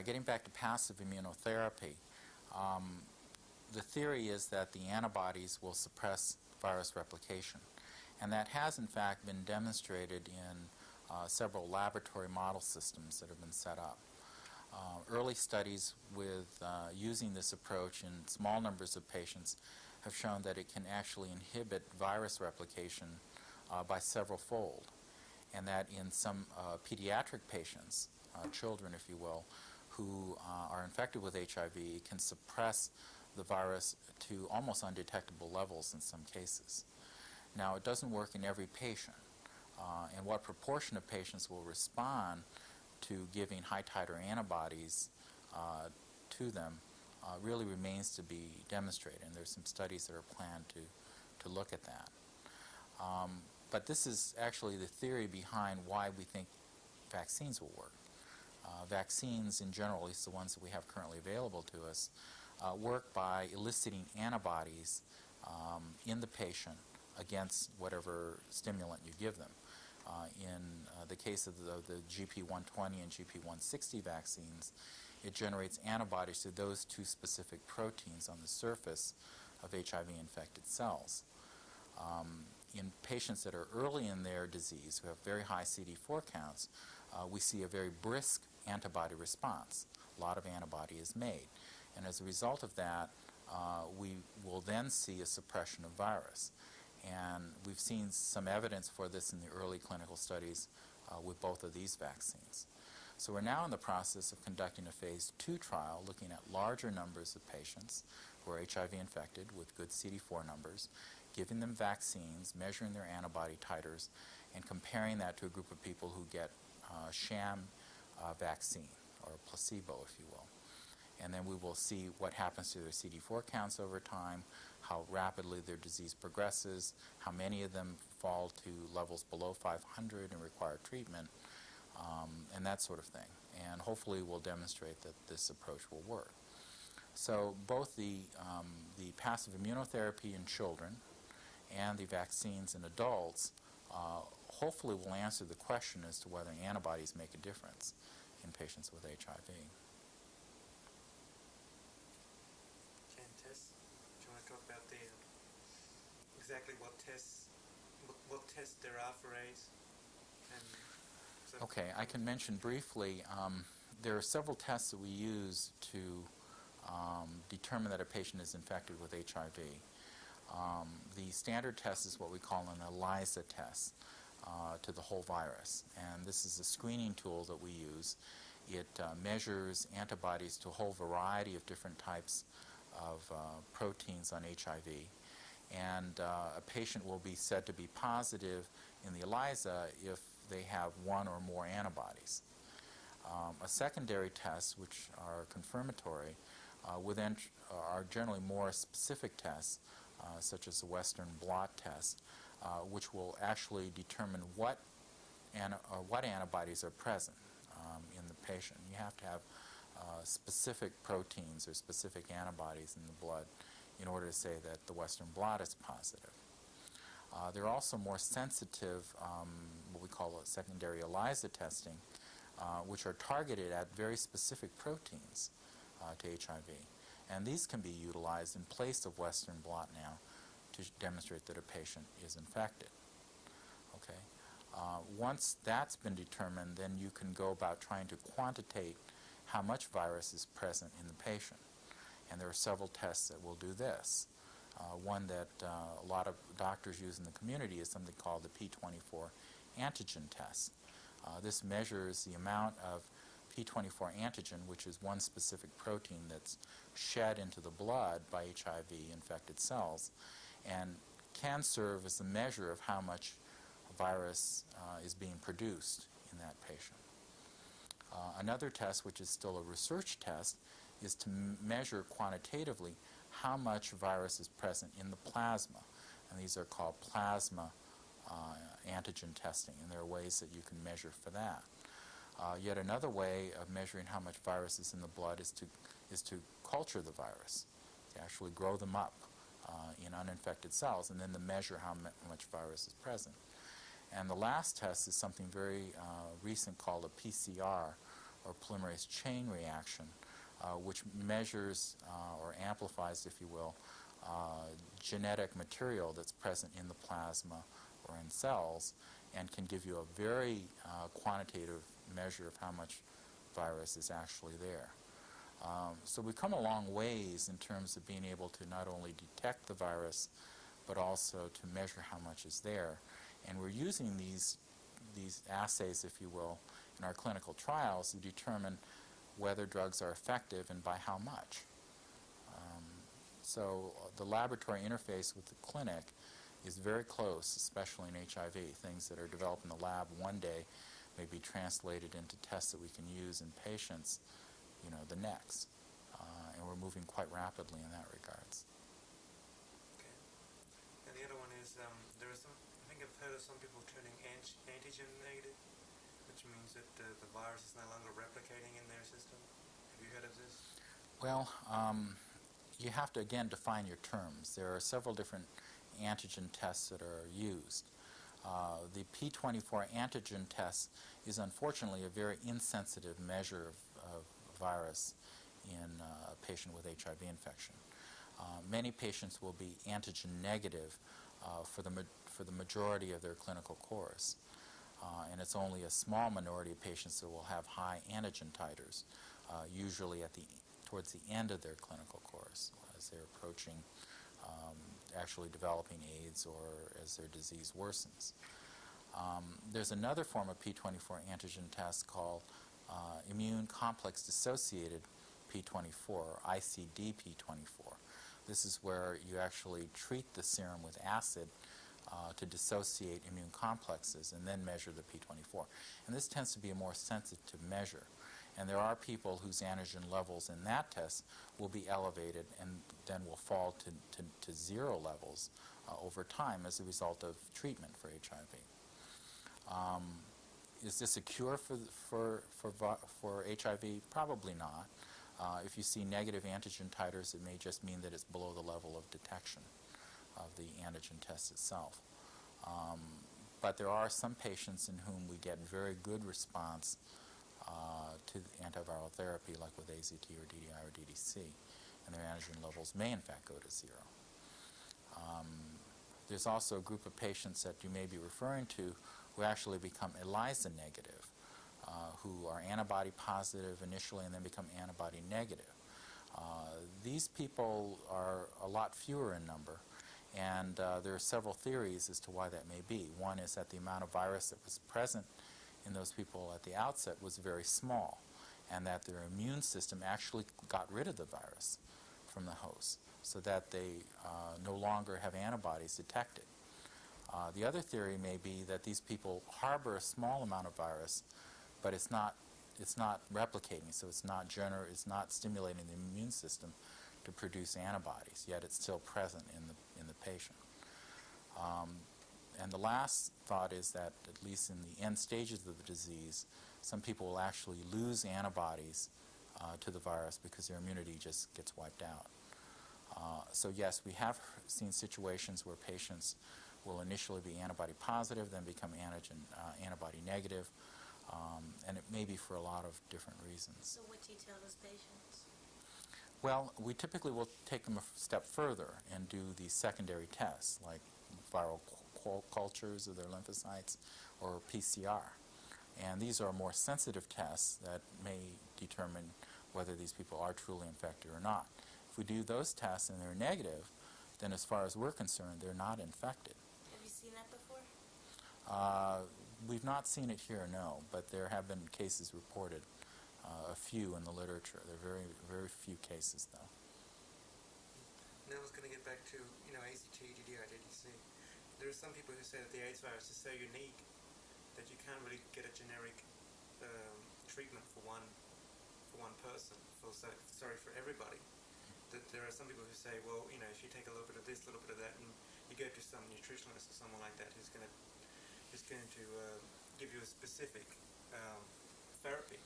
getting back to passive immunotherapy, the theory is that the antibodies will suppress virus replication. And that has, in fact, been demonstrated in several laboratory model systems that have been set up. Early studies with using this approach in small numbers of patients have shown that it can actually inhibit virus replication by several fold, and that in some pediatric patients, children if you will, who are infected with HIV, it can suppress the virus to almost undetectable levels in some cases. Now, it doesn't work in every patient, and what proportion of patients will respond to giving high titer antibodies to them really remains to be demonstrated, and there's some studies that are planned to look at that. But this is actually the theory behind why we think vaccines will work. Vaccines in general, at least the ones that we have currently available to us, work by eliciting antibodies in the patient against whatever stimulant you give them. In the case of the GP120 and GP160 vaccines, it generates antibodies to those two specific proteins on the surface of HIV-infected cells. In patients that are early in their disease, who have very high CD4 counts, we see a very brisk antibody response. A lot of antibody is made. And as a result of that, we will then see a suppression of virus. And we've seen some evidence for this in the early clinical studies with both of these vaccines. So we're now in the process of conducting a phase 2 trial looking at larger numbers of patients who are HIV infected with good CD4 numbers, giving them vaccines, measuring their antibody titers, and comparing that to a group of people who get sham vaccine, or a placebo, if you will. And then we will see what happens to their CD4 counts over time, how rapidly their disease progresses, how many of them fall to levels below 500 and require treatment, and that sort of thing. And hopefully we'll demonstrate that this approach will work. So both the passive immunotherapy in children and the vaccines in adults hopefully will answer the question as to whether antibodies make a difference in patients with HIV. Tests. Do you want to talk about the exactly what tests there are for AIDS? Okay, I can mention briefly. There are several tests that we use to determine that a patient is infected with HIV. The standard test is what we call an ELISA test to the whole virus, and this is a screening tool that we use. It measures antibodies to a whole variety of different types of proteins on HIV, and a patient will be said to be positive in the ELISA if they have one or more antibodies. A secondary test, which are confirmatory, are generally more specific tests, such as the Western blot test, which will actually determine what antibodies are present in the patient. You have to have specific proteins or specific antibodies in the blood in order to say that the Western blot is positive. There are also more sensitive, what we call a secondary ELISA testing, which are targeted at very specific proteins to HIV. And these can be utilized in place of Western blot now to demonstrate that a patient is infected. Okay. Once that's been determined, then you can go about trying to quantitate how much virus is present in the patient. And there are several tests that will do this. One that a lot of doctors use in the community is something called the P24 antigen test. This measures the amount of P24 antigen, which is one specific protein that's shed into the blood by HIV-infected cells, and can serve as a measure of how much virus is being produced in that patient. Another test, which is still a research test, is to measure quantitatively how much virus is present in the plasma. And these are called plasma antigen testing, and there are ways that you can measure for that. Yet another way of measuring how much virus is in the blood is to culture the virus, to actually grow them up in uninfected cells, and then to measure how much virus is present. And the last test is something very recent called a PCR, or polymerase chain reaction, which measures or amplifies, if you will, genetic material that's present in the plasma or in cells, and can give you a very quantitative measure of how much virus is actually there. So we've come a long ways in terms of being able to not only detect the virus, but also to measure how much is there. And we're using these assays, if you will, in our clinical trials to determine whether drugs are effective and by how much. So the laboratory interface with the clinic is very close, especially in HIV. Things that are developed in the lab one day may be translated into tests that we can use in patients, the next. And we're moving quite rapidly in that regards. Okay. And the other one is there are some. I think I've heard of some people turning antigen negative, which means that the virus is no longer replicating in their system. Have you heard of this? Well, you have to again define your terms. There are several different antigen tests that are used. The P24 antigen test is unfortunately a very insensitive measure of virus in a patient with HIV infection. Many patients will be antigen negative for the majority of their clinical course, and it's only a small minority of patients that will have high antigen titers, usually towards the end of their clinical course, as they're approaching actually developing AIDS or as their disease worsens. There's another form of P24 antigen test called immune complex dissociated P24, or ICD-P24. This is where you actually treat the serum with acid to dissociate immune complexes and then measure the P24. And this tends to be a more sensitive measure. And there are people whose antigen levels in that test will be elevated and then will fall to zero levels over time as a result of treatment for HIV. Is this a cure for HIV? Probably not. If you see negative antigen titers, it may just mean that it's below the level of detection of the antigen test itself. But there are some patients in whom we get very good response to antiviral therapy, like with AZT or DDI or DDC, and their antigen levels may in fact go to zero. There's also a group of patients that you may be referring to who actually become ELISA negative, who are antibody positive initially and then become antibody negative. These people are a lot fewer in number, and there are several theories as to why that may be. One is that the amount of virus that was present in those people at the outset was very small, and that their immune system actually got rid of the virus from the host, so that they no longer have antibodies detected. The other theory may be that these people harbor a small amount of virus, but it's not replicating, so it's not stimulating the immune system to produce antibodies, yet it's still present in the patient. And the last thought is that, at least in the end stages of the disease, some people will actually lose antibodies to the virus because their immunity just gets wiped out. So yes, we have seen situations where patients will initially be antibody positive, then become antibody negative, and it may be for a lot of different reasons. So what do you tell those patients? Well, we typically will take them a step further and do the secondary tests, like viral cultures of their lymphocytes or PCR. And these are more sensitive tests that may determine whether these people are truly infected or not. If we do those tests and they're negative, then as far as we're concerned, they're not infected. Have you seen that before? We've not seen it here, no, but there have been cases reported, a few in the literature. There are very, very few cases, though. Now I was going to get back to, AZT, DDI, DDC. There are some people who say that the AIDS virus is so unique that you can't really get a generic treatment for one person, for everybody. That there are some people who say, well, if you take a little bit of this, a little bit of that, and you go to some nutritionalist or someone like that who's going to give you a specific therapy,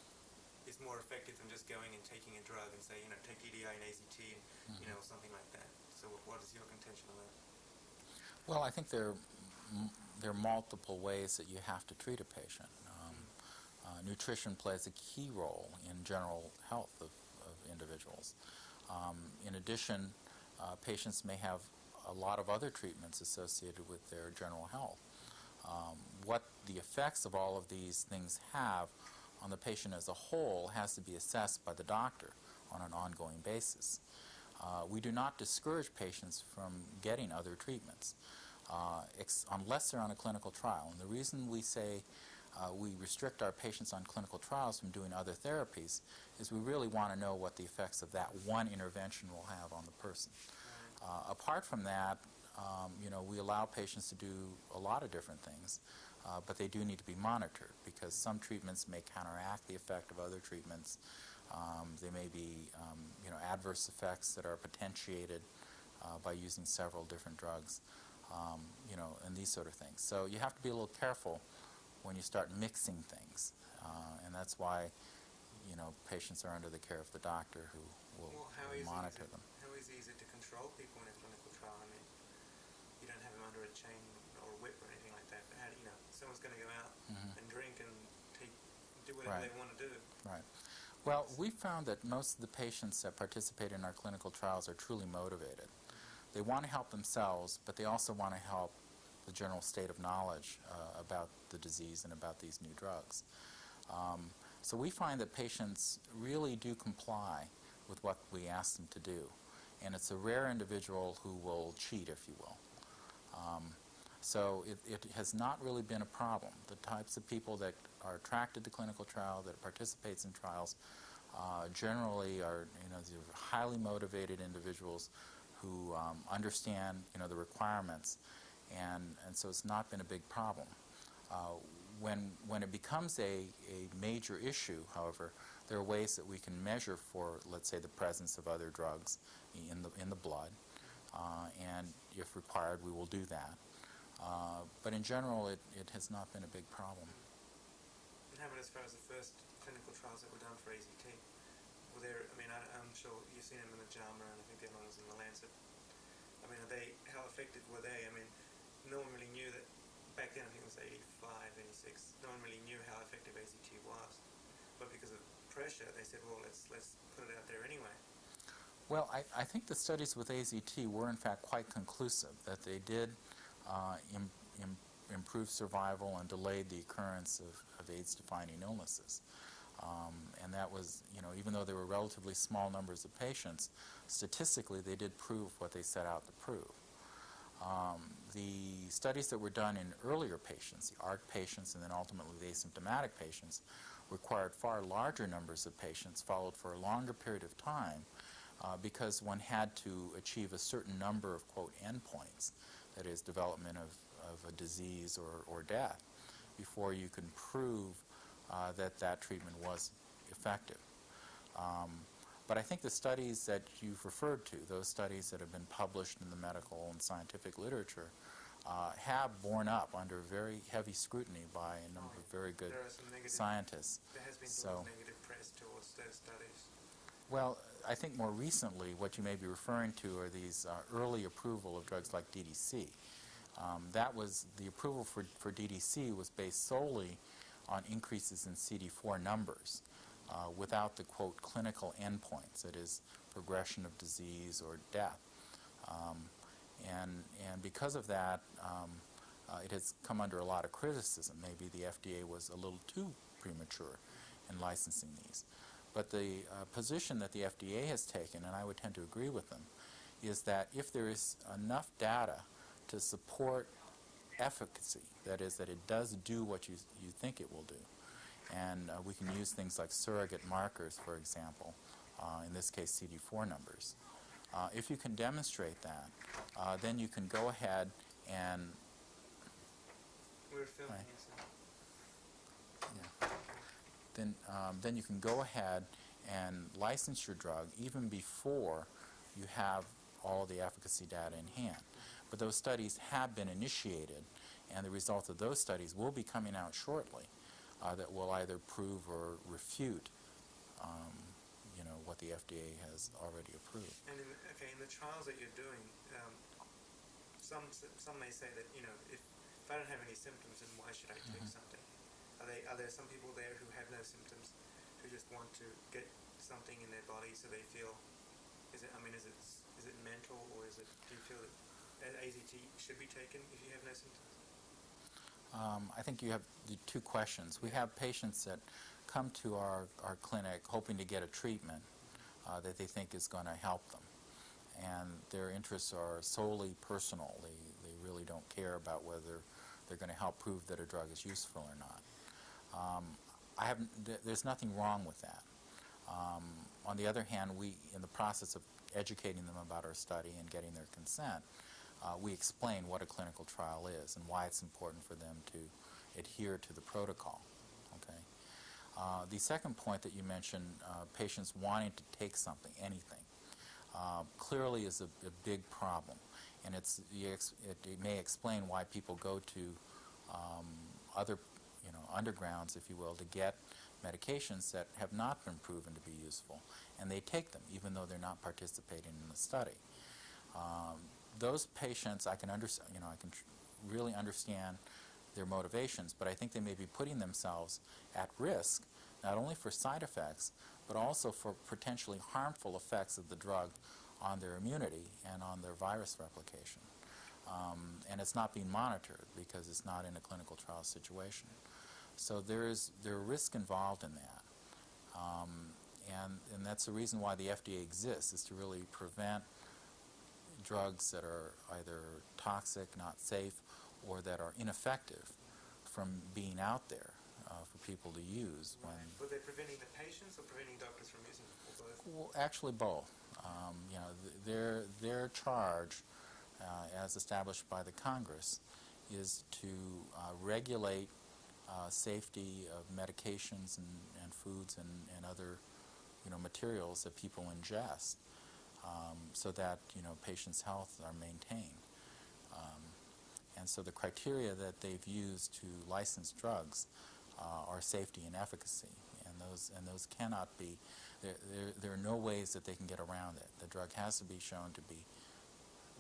is more effective than just going and taking a drug and say, take DDI and AZT, and, something like that. So what is your contention on that? Well, I think there are multiple ways that you have to treat a patient. nutrition plays a key role in general health of individuals. In addition, patients may have a lot of other treatments associated with their general health. What the effects of all of these things have on the patient as a whole has to be assessed by the doctor on an ongoing basis. We do not discourage patients from getting other treatments unless they're on a clinical trial. And the reason we say we restrict our patients on clinical trials from doing other therapies is we really want to know what the effects of that one intervention will have on the person. Apart from that, we allow patients to do a lot of different things, but they do need to be monitored because some treatments may counteract the effect of other treatments. There may be adverse effects that are potentiated by using several different drugs, and these sort of things. So you have to be a little careful when you start mixing things, and that's why patients are under the care of the doctor who will monitor them. How easy is it to control people in a clinical trial? I mean, you don't have them under a chain or a whip or anything like that, but how do you know? Someone's going to go out and drink and do whatever they want to do. Right. Well, we found that most of the patients that participate in our clinical trials are truly motivated. They want to help themselves, but they also want to help the general state of knowledge about the disease and about these new drugs. So we find that patients really do comply with what we ask them to do. And it's a rare individual who will cheat, if you will. So it has not really been a problem. The types of people that are attracted to clinical trial, that participates in trials, generally are these are highly motivated individuals who understand the requirements, and so it's not been a big problem. When it becomes a major issue, however, there are ways that we can measure for, let's say, the presence of other drugs in the blood, and if required, we will do that. But in general, it has not been a big problem. And how about as far as the first clinical trials that were done for AZT? Were there, I'm sure you've seen them in the JAMA, and I think the other one was in the Lancet. How effective were they? No one really knew that, back then I think it was 85, 86, no one really knew how effective AZT was. But because of pressure, they said, well, let's put it out there anyway. Well, I think the studies with AZT were in fact quite conclusive, that they did improve survival and delayed the occurrence of AIDS-defining illnesses. And that was, even though there were relatively small numbers of patients, statistically they did prove what they set out to prove. The studies that were done in earlier patients, the ARC patients and then ultimately the asymptomatic patients, required far larger numbers of patients followed for a longer period of time because one had to achieve a certain number of, quote, endpoints, that is, development of a disease or death, before you can prove that treatment was effective. But I think the studies that you've referred to, those studies that have been published in the medical and scientific literature, have borne up under very heavy scrutiny by a number of very good scientists. There has been some negative press towards those studies. Well, I think more recently what you may be referring to are these early approval of drugs like DDC. That was, the approval for DDC was based solely on increases in CD4 numbers without the, quote, clinical endpoints, that is, progression of disease or death. And because of that, it has come under a lot of criticism. Maybe the FDA was a little too premature in licensing these. But the position that the FDA has taken, and I would tend to agree with them, is that if there is enough data to support efficacy, that is, that it does do what you think it will do, and we can use things like surrogate markers, for example, in this case CD4 numbers. If you can demonstrate that, then you can go ahead and... We're filming right. here, Yeah. Then you can go ahead and license your drug even before you have all the efficacy data in hand. But those studies have been initiated, and the results of those studies will be coming out shortly that will either prove or refute what the FDA has already approved. And in the trials that you're doing, some may say that if I don't have any symptoms, then why should I take something? Are there some people there who have no symptoms, who just want to get something in their body so they feel? Is it mental, or do you feel that AZT should be taken if you have no symptoms? I think you have the two questions. We have patients that come to our clinic hoping to get a treatment that they think is going to help them. And their interests are solely personal. They really don't care about whether they're going to help prove that a drug is useful or not. There's nothing wrong with that. On the other hand, in the process of educating them about our study and getting their consent, we explain what a clinical trial is and why it's important for them to adhere to the protocol. Okay. The second point that you mentioned, patients wanting to take something, anything, clearly is a big problem, and it may explain why people go to other, undergrounds, if you will, to get medications that have not been proven to be useful, and they take them even though they're not participating in the study. Those patients, I can really understand their motivations, but I think they may be putting themselves at risk not only for side effects, but also for potentially harmful effects of the drug on their immunity and on their virus replication. And it's not being monitored because it's not in a clinical trial situation. So there are risks involved in that. And that's the reason why the FDA exists, is to really prevent drugs that are either toxic, not safe, or that are ineffective from being out there for people to use. Were they preventing the patients or preventing doctors from using them, or both? Well, actually both. Their charge, as established by the Congress, is to regulate safety of medications and foods and other materials that people ingest, so that patients' health are maintained. And so the criteria that they've used to license drugs are safety and efficacy, and those cannot be. There are no ways that they can get around it. The drug has to be shown to be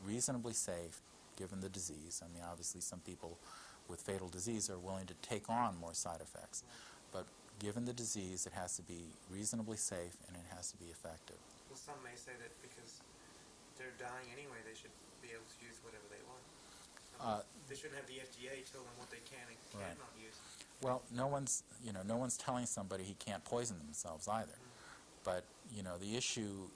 reasonably safe given the disease. I mean, obviously some people with fatal disease are willing to take on more side effects, but given the disease, it has to be reasonably safe and it has to be effective. Well, some may say that because they're dying anyway, they should be able to use whatever they want. They shouldn't have the FDA tell them what they can and cannot use. Well, no one's telling somebody he can't poison themselves either. But the issue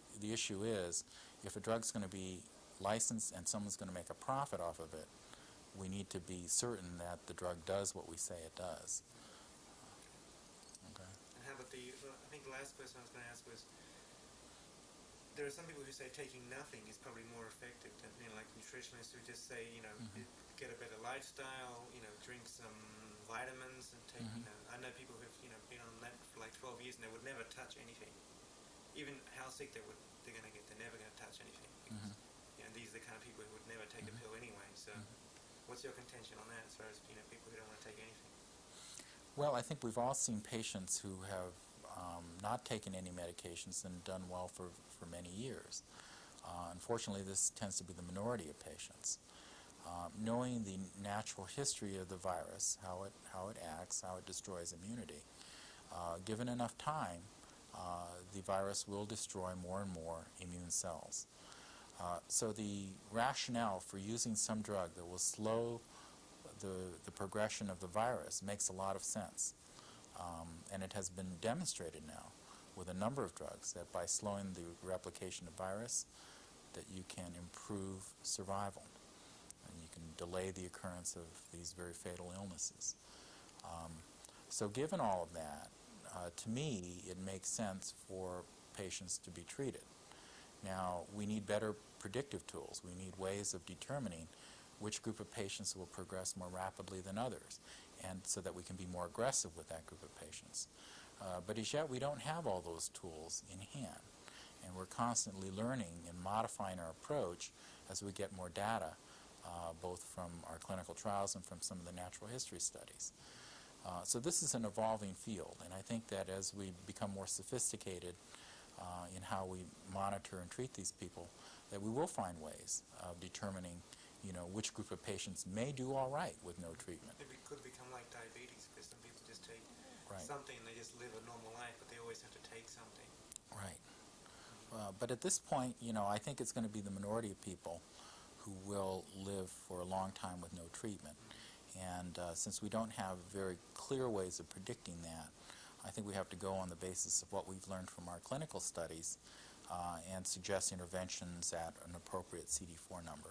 is, if a drug's going to be licensed and someone's going to make a profit off of it, we need to be certain that the drug does what we say it does. Okay. And how about I think the last question I was going to ask was, there are some people who say taking nothing is probably more effective than, like nutritionists who just say, get a better lifestyle, drink some vitamins and take, I know people who've, been on that for like 12 years and they would never touch anything. Even how sick they're going to get, they're never going to touch anything. Because, these are the kind of people who would never take a pill anyway. So what's your contention on that as far as, people who don't want to take anything? Well, I think we've all seen patients who have not taken any medications and done well for many years. Unfortunately, this tends to be the minority of patients. Knowing the natural history of the virus, how it acts, how it destroys immunity, given enough time, the virus will destroy more and more immune cells. So the rationale for using some drug that will slow the progression of the virus makes a lot of sense. And it has been demonstrated now with a number of drugs that by slowing the replication of virus, that you can improve survival and you can delay the occurrence of these very fatal illnesses. So given all of that, to me, it makes sense for patients to be treated. Now, we need better predictive tools. We need ways of determining which group of patients will progress more rapidly than others, and so that we can be more aggressive with that group of patients. But as yet, we don't have all those tools in hand, and we're constantly learning and modifying our approach as we get more data, both from our clinical trials and from some of the natural history studies. So this is an evolving field, and I think that as we become more sophisticated in how we monitor and treat these people, that we will find ways of determining which group of patients may do all right with no treatment. Maybe it could become like diabetes, because some people just take something and they just live a normal life, but they always have to take something. Right. But at this point, I think it's going to be the minority of people who will live for a long time with no treatment. And since we don't have very clear ways of predicting that, I think we have to go on the basis of what we've learned from our clinical studies and suggest interventions at an appropriate CD4 number.